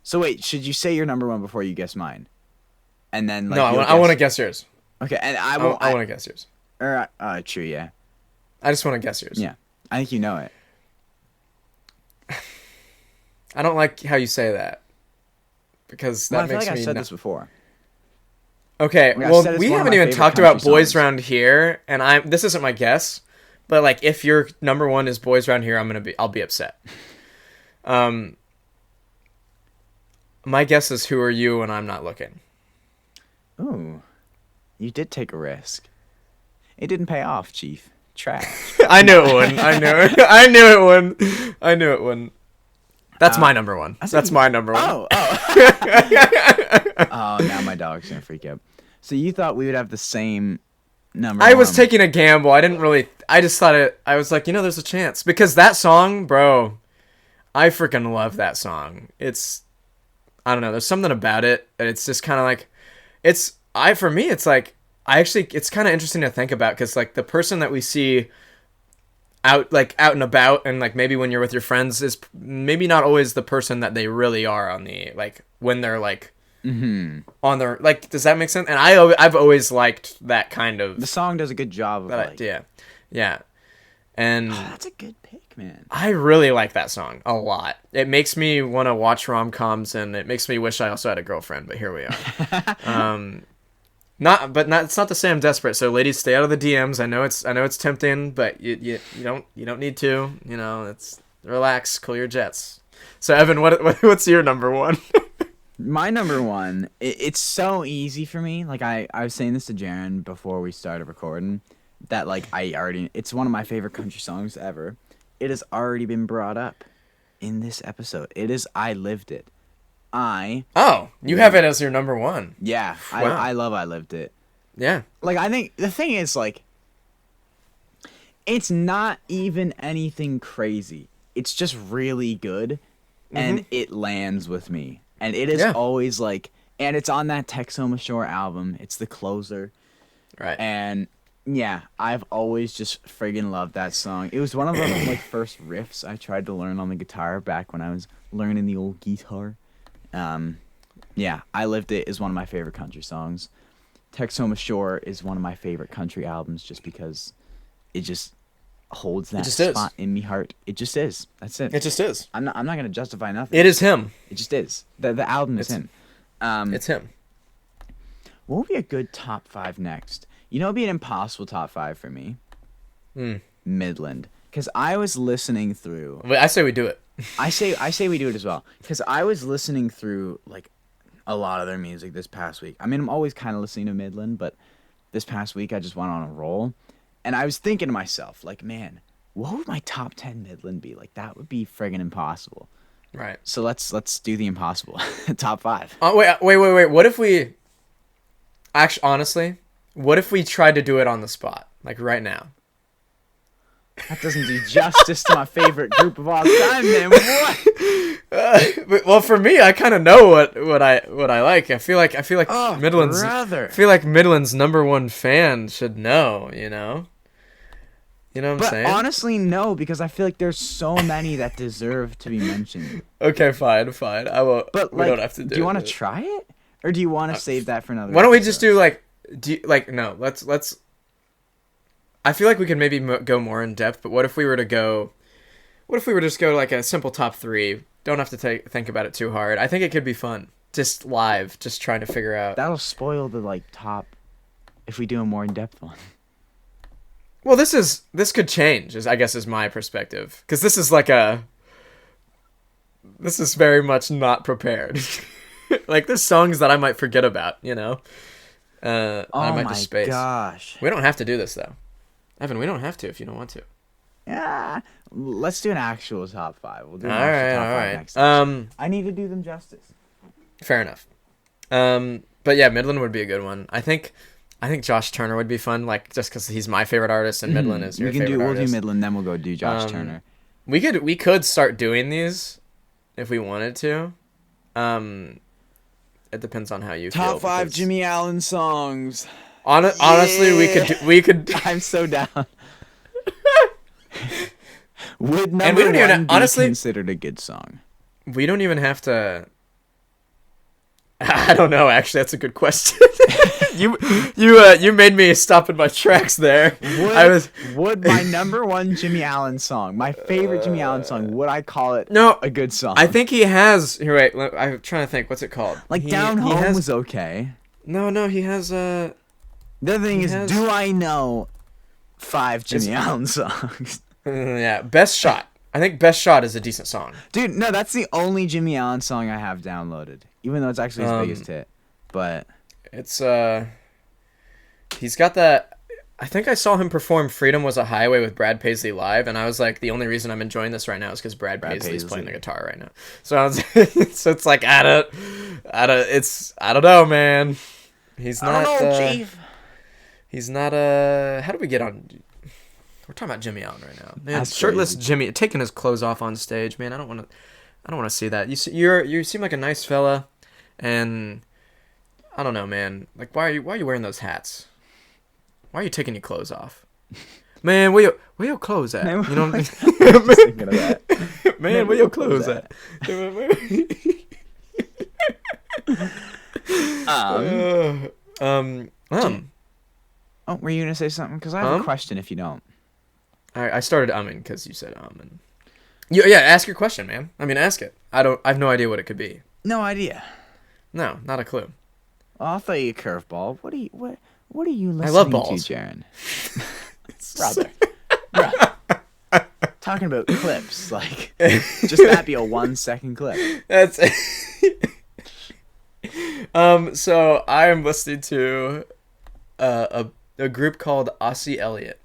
So wait, should you say your number one before you guess mine? and then like No, I want to guess yours. Okay, and I want to guess yours. True, yeah. I just want to guess yours. Yeah, I think you know it. I don't like how you say that because that I feel makes like me. I've said this before. Okay, Like, well, we haven't even talked about Boys songs. Round Here, and this isn't my guess, but like if your number one is Boys Round Here, I'll be upset. My guess is Who Are You and I'm Not Looking. Ooh, you did take a risk. It didn't pay off, Chief. Trash. I knew it wouldn't. I knew it wouldn't. That's my number one. That's my number one. Oh. Oh, now my dog's gonna freak out. So you thought we would have the same number? I was taking a gamble. I just thought it. I was like, there's a chance because that song, bro. I freaking love that song. I don't know. There's something about it, and it's just kind of like, for me, it's like, it's kind of interesting to think about because like the person that we see out and about and like maybe when you're with your friends is maybe not always the person that they really are on the like when they're like on their like. Does that make sense? And I've always liked that kind of. The song does a good job of that, yeah. And that's a good pick, man. I really like that song a lot. It makes me want to watch rom-coms, and it makes me wish I also had a girlfriend. But here we are. It's not to say I'm desperate. So ladies, stay out of the DMs. I know it's tempting, but you don't need to. It's relax, cool your jets. So Evan, what's your number one? My number one, it's so easy for me. Like I was saying this to Jaron before we started recording. That like it's one of my favorite country songs ever. It has already been brought up in this episode. It is I Lived It. You have it as your number one. Yeah, wow. I love I Lived It. Yeah. Like I think the thing is like it's not even anything crazy. It's just really good and it lands with me. And it is always like and it's on that Texoma Shore album. It's the closer. Right. And yeah, I've always just friggin' loved that song. It was one of the like first riffs I tried to learn on the guitar back when I was learning the old guitar. Yeah, I Lived It is one of my favorite country songs. Texoma Shore is one of my favorite country albums just because it just holds that spot in me heart. It just is. That's it. It just is. I'm not gonna justify nothing. It is him. It just is. The album is him. It's him. What would be a good top 5 next? It would be an impossible top 5 for me. Midland. Because I was listening through... Wait, I say we do it. I say we do it as well. Because I was listening through, like, a lot of their music this past week. I mean, I'm always kind of listening to Midland, but this past week I just went on a roll. And I was thinking to myself, like, man, what would my top 10 Midland be? Like, that would be friggin' impossible. Right. So let's do the impossible. Top 5. Wait. What if we... Actually, honestly... What if we tried to do it on the spot, like right now? That doesn't do justice to my favorite group of all time, man. What? Well, for me, I kind of know what I like. I feel like Midland's. Brother. I feel like Midland's number one fan should know. You know what I'm saying? But honestly, no, because I feel like there's so many that deserve to be mentioned. Okay, fine. I will. But we don't have to do. Do you want to try it, or do you want to save that for another? Why don't we just do like? No, let's. I feel like we could maybe go more in depth, but what if we were just go like a simple top 3? Don't have to think about it too hard. I think it could be fun, just live, just trying to figure out. That'll spoil the like top, if we do a more in depth one. Well, this could change, I guess is my perspective, because this is very much not prepared. Like there's songs that I might forget about, I might just space. Oh my gosh. We don't have to do this though. Evan, we don't have to if you don't want to. Yeah. Let's do an actual top 5. We'll do an all actual top 5 right. next time. I need to do them justice. Fair enough. But yeah, Midland would be a good one. I think Josh Turner would be fun, like just because he's my favorite artist and Midland is your favorite artist. We'll do Midland, then we'll go do Josh Turner. We could start doing these if we wanted to. It depends on how you feel. Top 5 Jimmy Allen songs. Honestly, we could. I'm so down. Would number and we don't even one be honestly considered a good song? We don't even have to. I don't know. Actually, that's a good question. You made me stop in my tracks there. Would my number one Jimmy Allen song, my favorite Jimmy Allen song, would I call it a good song? I think he has. Here, wait. I'm trying to think. What's it called? Like Down Home was okay. No. He has The other thing is, do I know 5 Jimmy Allen songs? Yeah, Best Shot. I think Best Shot is a decent song. Dude, no, that's the only Jimmy Allen song I have downloaded. Even though it's actually his biggest hit. But it's he's got that. I think I saw him perform "Freedom Was a Highway" with Brad Paisley live, and I was like, the only reason I'm enjoying this right now is because Brad Paisley's playing the guitar right now. So I was, so it's like I don't know, man. He's not. I don't know, Chief. He's not how do we get on? We're talking about Jimmy Allen right now. Man, that's shirtless crazy. Jimmy taking his clothes off on stage, man. I don't want to see that. You seem like a nice fella, and I don't know, man. Like, why are you wearing those hats? Why are you taking your clothes off? Man, where your clothes at? Man, you know what I mean? Thinking of that. Man, where your clothes at? Oh, were you gonna say something? Because I have a question. If you don't, I started because you said and yeah, ask your question, man. I mean, ask it. I have no idea what it could be. No idea. No, not a clue. Oh, I'll throw you a curveball. What are you listening I love balls. to, Jaron? Brother. Talking about clips, like just that be a 1-second clip. That's so I am listening to a group called Aussie Elliott,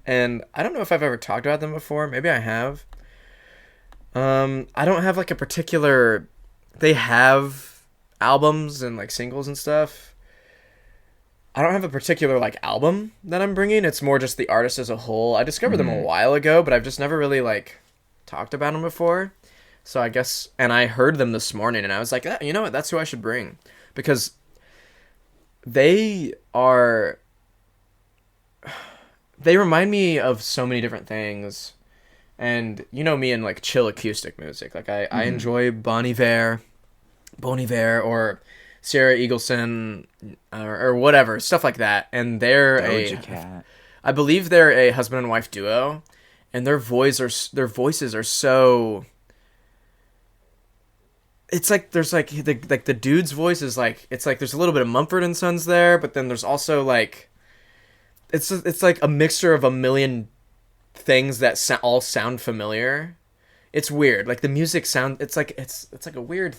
and I don't know if I've ever talked about them before. Maybe I have. I don't have like a particular. They have albums and like singles and stuff. I don't have a particular like album that I'm bringing. It's more just the artist as a whole. I discovered them a while ago, but I've just never really like talked about them before. So I guess, and I heard them this morning, and I was like, you know what? That's who I should bring, because they remind me of so many different things. And you know me and like chill acoustic music. Like I enjoy Bon Iver, or Sarah Eagleson, or whatever, stuff like that. And I believe they're a husband and wife duo, and their voices are so. It's like there's like the dude's voice is like, it's like there's a little bit of Mumford & Sons there, but then there's also like it's like a mixture of a million things that all sound familiar. It's weird. Like the music sound. It's like a weird,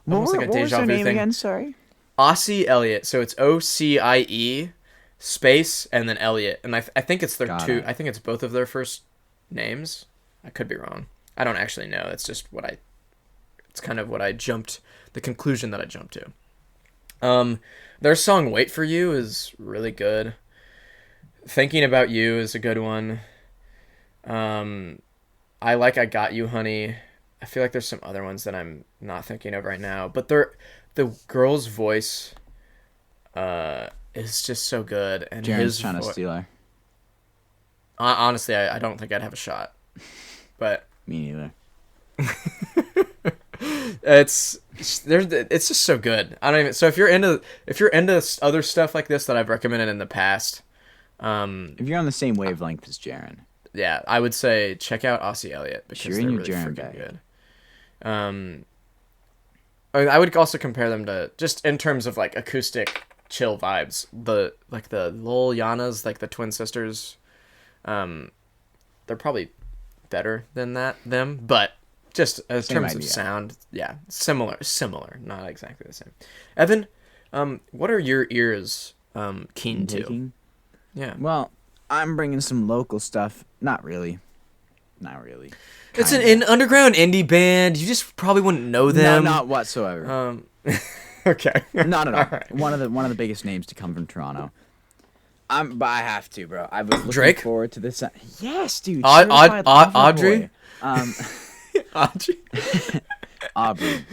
almost like a deja vu thing. Again? Sorry. Aussie Elliott. So it's OCIE space and then Elliott, and I think it's their two. I think it's both of their first names. I could be wrong. I don't actually know. It's just what I. It's kind of what I jumped. The conclusion that I jumped to. Their song "Wait for You" is really good. "Thinking About You" is a good one. I like "I Got You, Honey." I feel like there's some other ones that I'm not thinking of right now, but the girl's voice is just so good, and Jaron's trying to steal her. Honestly, I don't think I'd have a shot, but me neither. It's just so good. I don't even. So if you're into other stuff like this that I've recommended in the past, if you're on the same wavelength as Jaron, yeah, I would say check out Aussie Elliott because they're really freaking good. I would also compare them to, just in terms of like acoustic chill vibes, the Lil Yanas, like the twin sisters. They're probably better than them, but just in terms of sound, yeah, similar, not exactly the same. Evan, what are your ears keen to? Yeah. Well, I'm bringing some local stuff. Not really. It's an underground indie band. You just probably wouldn't know them. No, not whatsoever. Okay. Not at all. Right. One of the biggest names to come from Toronto. But I have to, bro. I was looking Drake? forward to this. Yes, dude. Audrey? Audrey. Aubrey.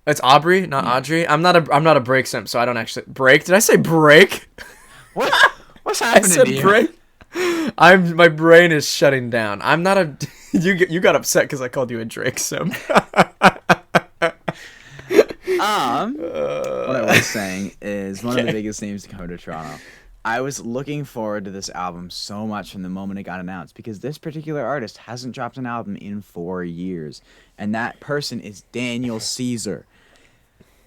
It's Aubrey, not Audrey. I'm not a break simp, so I don't actually break. Did I say break? What? What's happening? I said to you? break. My brain is shutting down. I'm not a. You got upset because I called you a Drake simp. I was saying is one of the biggest names to come to Toronto. I was looking forward to this album so much from the moment it got announced because this particular artist hasn't dropped an album in 4 years. And that person is Daniel Caesar.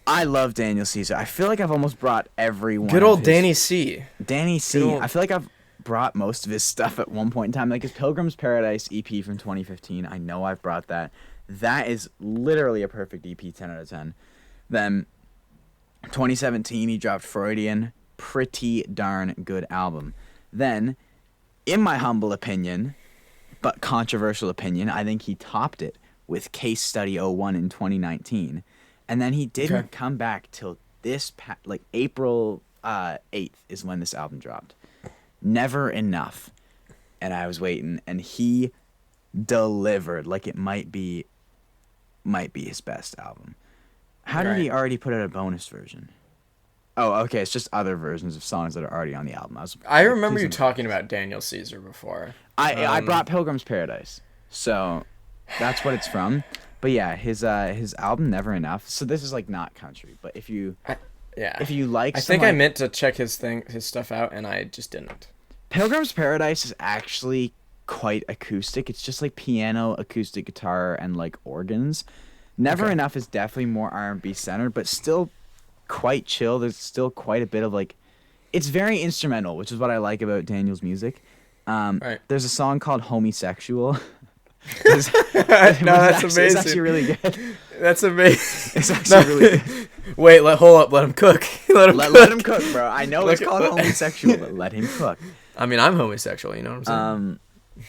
I love Daniel Caesar. I feel like I've almost brought everyone. Good old Danny C. Danny C. I feel like I've brought most of his stuff at one point in time. Like his Pilgrim's Paradise EP from 2015. I know I've brought that. That is literally a perfect EP, 10 out of 10. Then 2017, he dropped Freudian. Pretty darn good album. Then, in my humble opinion, but controversial opinion, I think he topped it with Case Study 01 in 2019. And then he didn't come back till this, April 8th is when this album dropped. Never Enough. And I was waiting, and he delivered. Like, it might be his best album. How did he already put out a bonus version? Oh, okay. It's just other versions of songs that are already on the album. I remember you talking about Daniel Caesar before. I brought Pilgrim's Paradise, so that's what it's from. But yeah, his album Never Enough. So this is like not country, but if you like, I think I meant to check his stuff out, and I just didn't. Pilgrim's Paradise is actually quite acoustic. It's just like piano, acoustic guitar, and like organs. Never Enough is definitely more R&B centered, but still quite chill. There's still quite a bit of like, it's very instrumental, which is what I like about Daniel's music. There's a song called Homosexual. That's amazing. It's actually really good. That's amazing. It's actually really good. Wait, hold up. Let him cook. Let him cook, bro. I know it's called Homosexual, but let him cook. I mean, I'm homosexual, you know what I'm saying?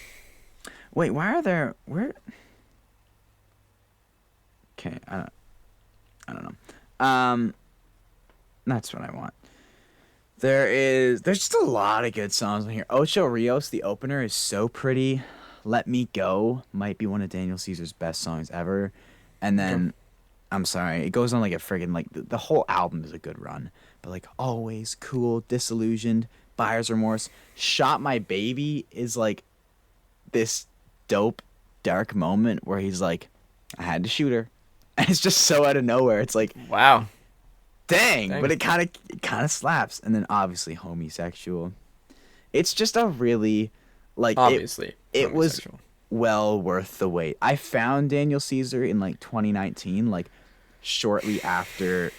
Wait, where? Okay, I don't know. That's what I want. There's just a lot of good songs on here. Ocho Rios, the opener, is so pretty. Let Me Go might be one of Daniel Caesar's best songs ever. And then, I'm sorry, it goes on like a friggin' like the whole album is a good run. But like Always, Cool, Disillusioned, Buyer's Remorse, Shot My Baby is like this dope dark moment where he's like, I had to shoot her. And it's just so out of nowhere. It's like, wow. Dang. But it kind of slaps. And then obviously Homosexual. It's just a really like obviously it was well worth the wait. I found Daniel Caesar in like 2019, like shortly after,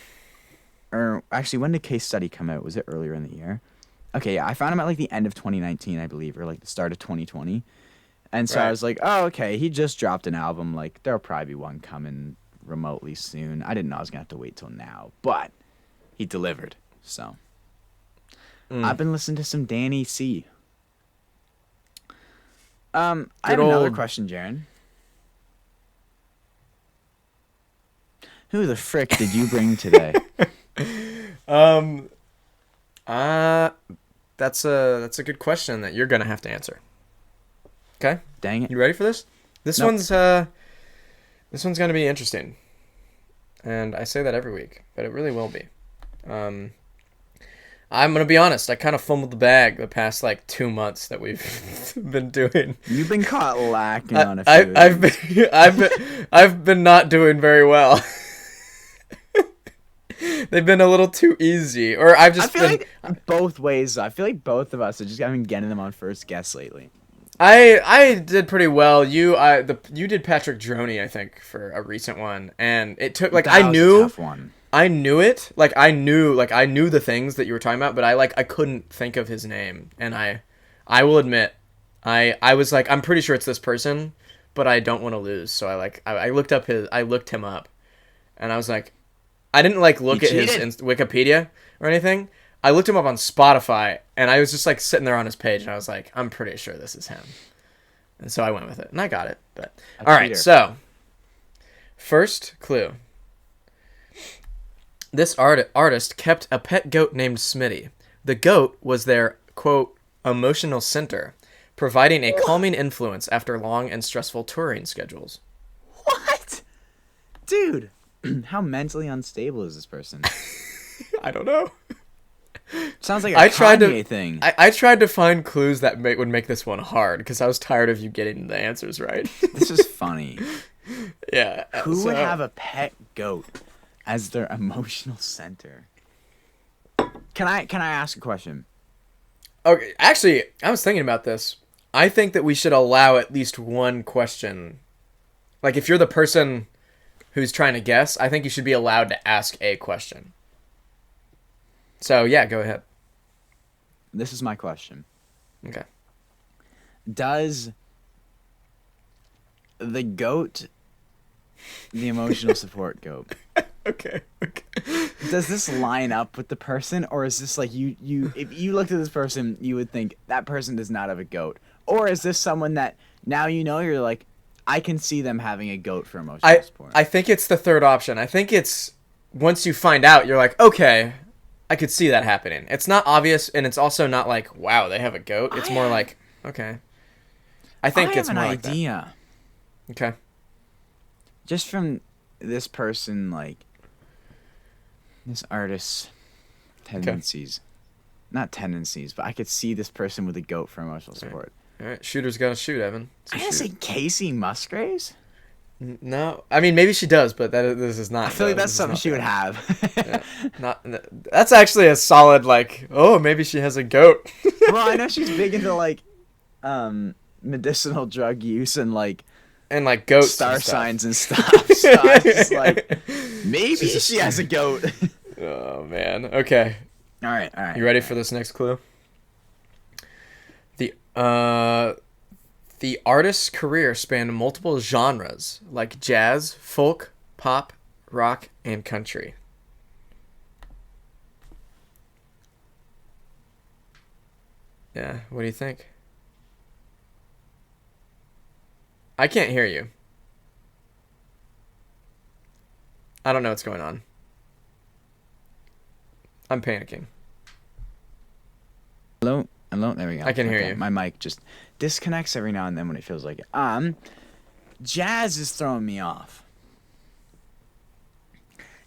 or actually when did Case Study come out? Was it earlier in the year? Okay, yeah, I found him at like the end of 2019, I believe, or like the start of 2020. And so I was like, oh, okay, he just dropped an album. Like there'll probably be one coming remotely soon. I didn't know I was gonna have to wait till now, but he delivered. So I've been listening to some Danny C. I have another question, Jaron. Who the frick did you bring today? That's a good question that you're gonna have to answer. Okay? Dang it. You ready for this? This one's gonna be interesting. And I say that every week, but it really will be. I'm gonna be honest. I kind of fumbled the bag the past like 2 months that we've been doing. You've been caught lacking on a few. I've been not doing very well. They've been a little too easy, or I've just been like both ways. I feel like both of us have just been getting them on first guess lately. I did pretty well. You did Patrick Droney, I think, for a recent one, and it took like that was a tough one. I knew it. Like I knew the things that you were talking about, but I couldn't think of his name. And I will admit, I was like, I'm pretty sure it's this person, but I don't want to lose. So I looked him up, and I was like, I didn't like look at his Wikipedia or anything. I looked him up on Spotify, and I was just like sitting there on his page, and I was like, I'm pretty sure this is him. And so I went with it, and I got it. But all right, so first clue. This artist kept a pet goat named Smitty. The goat was their, quote, emotional center, providing a calming influence after long and stressful touring schedules. What? Dude, how mentally unstable is this person? I don't know. Sounds like a Kanye thing. I tried to find clues that would make this one hard, because I was tired of you getting the answers right. This is funny. Yeah. Who would have a pet goat as their emotional center? Can I ask a question? Okay, actually, I was thinking about this. I think that we should allow at least one question. Like, if you're the person who's trying to guess, I think you should be allowed to ask a question. So, yeah, go ahead. This is my question. Okay. Does the goat, the emotional support goat, Okay. does this line up with the person, or is this like you if you looked at this person, you would think that person does not have a goat? Or is this someone that now you're like, I can see them having a goat for emotional support? I think it's the third option. I think it's once you find out, you're like, okay, I could see that happening. It's not obvious, and it's also not like, wow, they have a goat. It's more like, okay. I think it's more like that. I have an idea. Okay. Just from this person, like, this artist's tendencies. Not tendencies, but I could see this person with a goat for emotional support. All right. Shooter's got to shoot, Evan. So I gotta say Casey Musgraves? No. I mean, maybe she does, but this is not. I feel like that's something she would have. That's actually a solid, like, oh, maybe she has a goat. Well, I know she's big into, like, medicinal drug use and, like goats star signs and stuff. So I was just like, maybe she has a goat. Oh, man. Okay. All right. You ready for this next clue? The artist's career spanned multiple genres, like jazz, folk, pop, rock, and country. Yeah, what do you think? I can't hear you. I don't know what's going on. I'm panicking. Hello, there we go. I can hear you. My mic just disconnects every now and then when it feels like it. Jazz is throwing me off.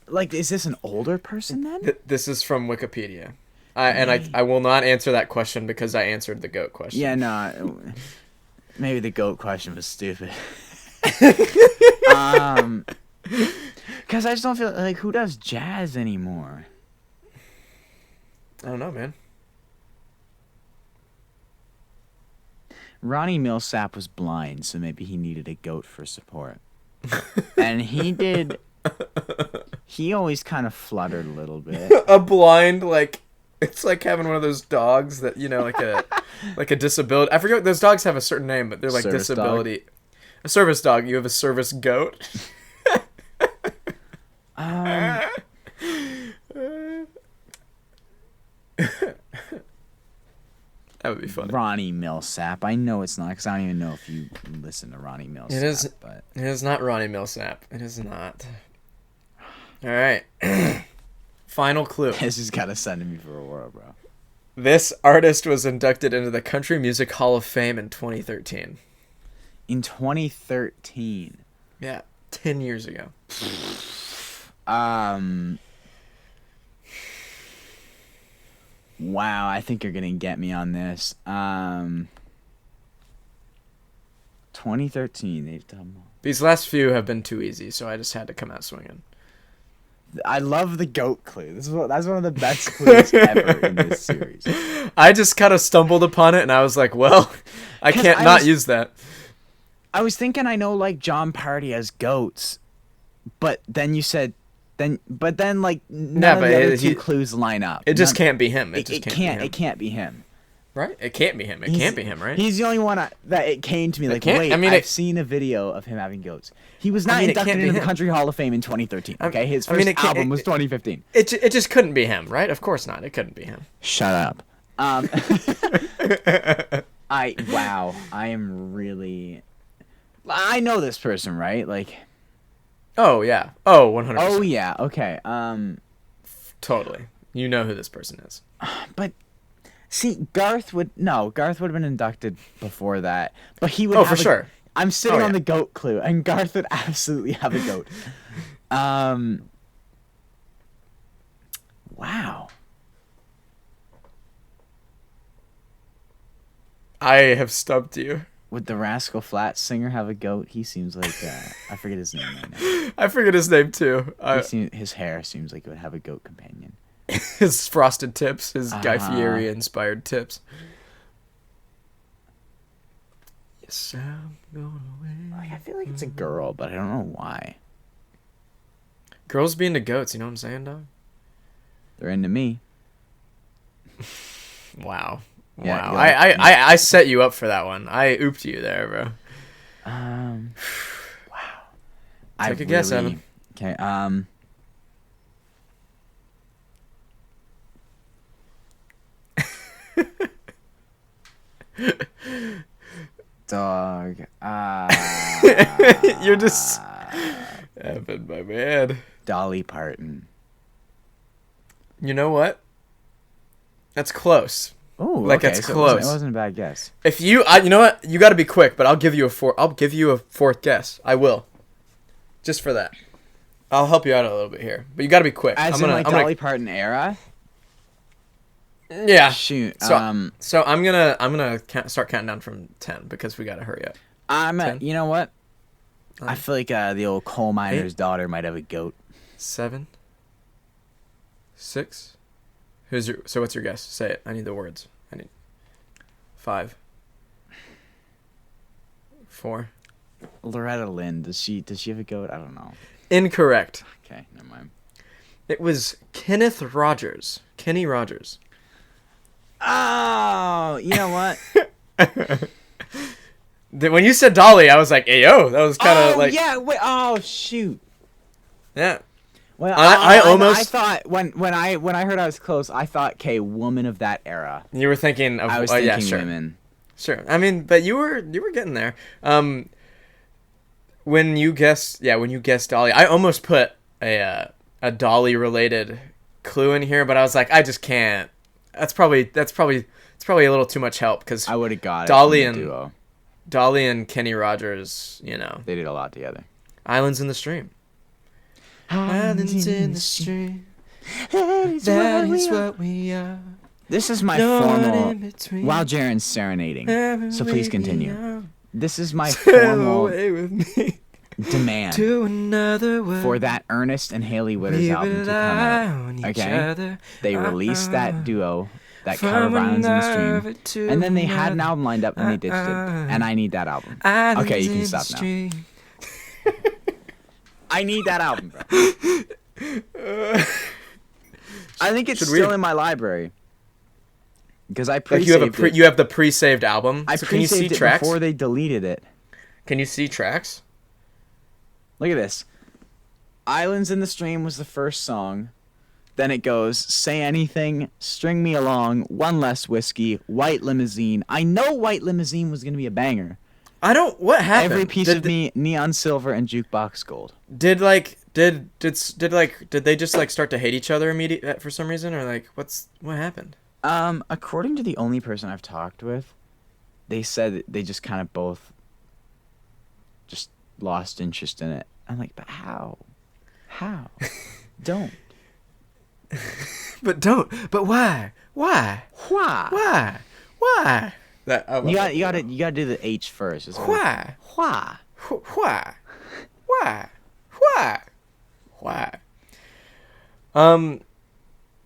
Like, is this an older person then? This is from Wikipedia. I will not answer that question because I answered the goat question. Yeah, no. Maybe the goat question was stupid. Because I just don't feel like, who does jazz anymore? I don't know, man. Ronnie Millsap was blind, so maybe he needed a goat for support. And he always kind of fluttered a little bit. A blind, like, it's like having one of those dogs that, like a disability. I forget, those dogs have a certain name, but they're like Service disability. dog. A service dog. You have a service goat. That would be funny. Ronnie Millsap. I know it's not, because I don't even know if you listen to Ronnie Millsap. It is not Ronnie Millsap. It is not. All right. Final clue. This has got to send me for a whirl, bro. This artist was inducted into the Country Music Hall of Fame in 2013. In 2013. Yeah, 10 years ago. Wow, I think you're gonna get me on this. 2013. They've done. These last few have been too easy, so I just had to come out swinging. I love the goat clue. That's one of the best clues ever in this series. I just kind of stumbled upon it, and I was like, well, I can't not use that. I was thinking I know, like, John Party has goats, but then you said, but then like none of the other two clues line up. It just can't be him. It can't be him. Right? It can't be him. It can't be him, right? He's the only one that it came to me like, wait, I've seen a video of him having goats. He was not inducted into the Country Hall of Fame in 2013, okay? His first album was 2015. It just couldn't be him, right? Of course not. It couldn't be him. Shut up. I am really... I know this person, right? Like... Oh, yeah. Oh, 100%. Oh, yeah. Okay. Totally. You know who this person is. But... See, Garth would have been inducted before that, but he would. Oh, for sure. I'm sitting on the goat clue, and Garth would absolutely have a goat. Wow. I have stumped you. Would the Rascal Flatts singer have a goat? He seems like I forget his name right now. I forget his name too. His hair seems like it would have a goat companion. His frosted tips, his Guy Fieri inspired tips. Yes, I'm going away. Like, I feel like it's a girl, but I don't know why. Girls be into goats, you know what I'm saying, dog? They're into me. Wow. Yeah, Wow. like, I set you up for that one. I ooped you there, bro. Wow. Take a guess, Evan. Okay. Dog. You're just Evan, my man. Dolly Parton. You know what? That's close. Oh, like okay, it's so close. It wasn't a bad guess. If you, you know what? You got to be quick, but I'll give you a fourth guess. I will, just for that. I'll help you out a little bit here, but you got to be quick. As in, like, Dolly Parton era. Yeah. Shoot. So I'm gonna start counting down from 10 because we gotta hurry up. 10? You know what? I feel like the old coal miner's daughter might have a goat. 7, 6. So what's your guess? Say it. I need the words. 5, 4. Loretta Lynn. Does she have a goat? I don't know. Incorrect. Okay, never mind. It was Kenny Rogers. Oh, you know what? When you said Dolly, I was like, "Hey, yo," that was kind of like. Yeah. Wait. Oh, shoot. Yeah. Well, I almost. I thought when I heard I was close, I thought, okay, woman of that era. You were thinking of. I was thinking yeah, sure. women. Sure. I mean, but you were getting there. When you guessed Dolly, I almost put a Dolly related clue in here, but I was like, I just can't. It's probably a little too much help because I would have got Dolly it from the and duo. Dolly and Kenny Rogers, you know, They did a lot together. Islands in the Stream. Islands in the stream. That is what we are. This is my formal. While Jaron's serenading, so please continue. This is my formal demand to another world. For that Ernest and Haley Witters album to come out. Okay, they released that duo, that cover of Islands in the Stream, and then they had an album lined up and they ditched it. And I need that album. Okay, you can stop now. I need that album, bro. I think it's still in my library because I pre-saved it. You have the pre-saved album. I can you see pre-saved it tracks before they deleted it. Can you see tracks? Look at this. Islands in the Stream was the first song. Then it goes, Say Anything, String Me Along, One Less Whiskey, White Limousine. I know White Limousine was going to be a banger. What happened? Every Piece of Me, Neon Silver, and Jukebox Gold. Did they just like start to hate each other immediately for some reason, or like what happened? According to the only person I've talked with, they said they just kind of both just lost interest in it. I'm like, but how? Don't. But why? Why? That You gotta do the H first. Why?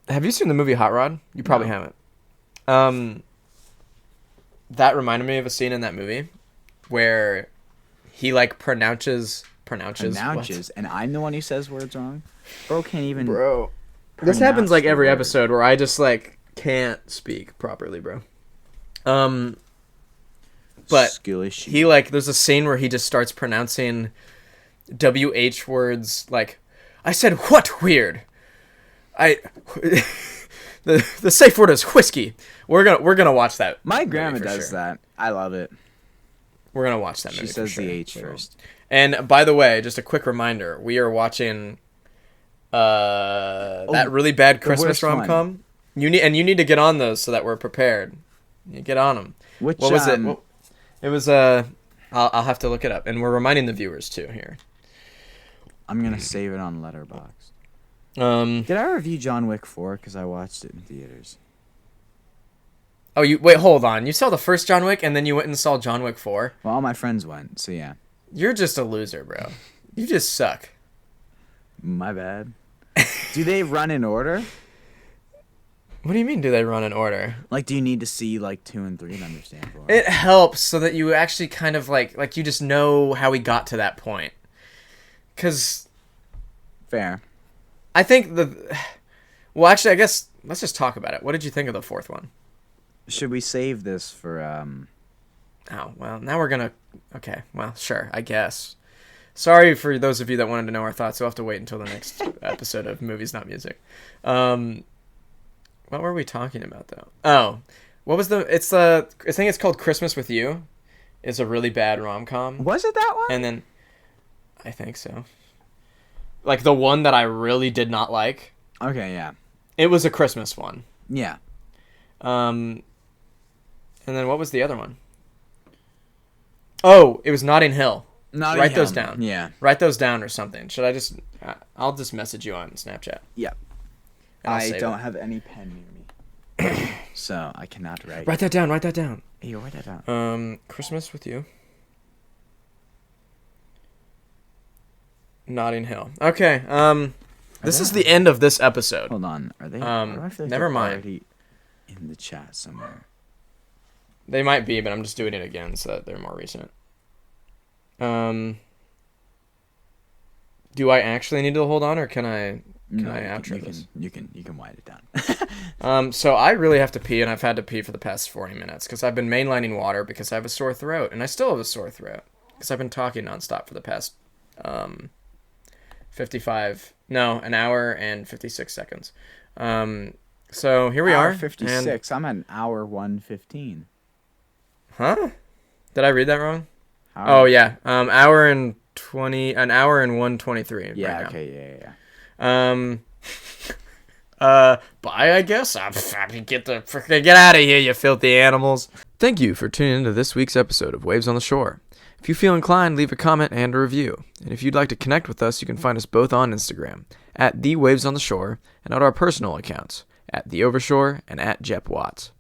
Have you seen the movie Hot Rod? You probably haven't. That reminded me of a scene in that movie where he like pronounces, and I'm the one who says words wrong. Bro can't even. Bro, this happens like every episode where I just like can't speak properly, bro. But Skill issue. he like there's a scene where he just starts pronouncing WH words like I said what weird. The safe word is whiskey. We're gonna watch that. My grandma does that. I love it. We're gonna watch that movie. She says the H first. And by the way, just a quick reminder: we are watching that really bad Christmas rom-com. You need to get on those so that we're prepared. You get on them. What was it? It was I'll have to look it up, and we're reminding the viewers too here. I'm gonna save it on Letterboxd. Did I review John Wick 4? Because I watched it in theaters. Oh, wait, hold on. You saw the first John Wick, and then you went and saw John Wick 4? Well, all my friends went, so yeah. You're just a loser, bro. You just suck. My bad. Do they run in order? What do you mean, do they run in order? Like, do you need to see like 2 and 3 to understand 4? It helps so that you actually kind of like you just know how we got to that point. Because Fair. I think well, actually, I guess let's just talk about it. What did you think of the fourth one? Should we save this for Oh, well, now we're gonna... Okay, well, sure, I guess. Sorry for those of you that wanted to know our thoughts. You'll have to wait until the next episode of Movies Not Music. What were we talking about, though? Oh, what was I think it's called Christmas With You. It's a really bad rom-com. Was it that one? And then... I think so. Like, the one that I really did not like. Okay, yeah. It was a Christmas one. Yeah. And then what was the other one? Oh, it was Notting Hill. Write those down. Yeah. Write those down or something. Should I just... I'll just message you on Snapchat. Yeah. I don't have any pen near me. So I cannot write. Write that down. Write that down. You write that down. Christmas With You. Notting Hill. Okay. This is the end of this episode. Hold on. Are they? Never mind. Already in the chat somewhere. They might be, but I'm just doing it again so that they're more recent. Do I actually need to hold on, or can I outro this? You can wind it down. So I really have to pee, and I've had to pee for the past 40 minutes because I've been mainlining water because I have a sore throat, and I still have a sore throat because I've been talking nonstop for the past an hour and 56 seconds. So here we are. 56. I'm at an hour 1:15. Huh? Did I read that wrong? Oh yeah. An hour and 1:23. Yeah. Right now. Okay. Yeah. Bye, I guess. I'm happy get out of here, you filthy animals. Thank you for tuning into this week's episode of Waves on the Shore. If you feel inclined, leave a comment and a review. And if you'd like to connect with us, you can find us both on Instagram, @TheWavesOnTheShore, and at our personal accounts, @TheOvershore and @JepWatts.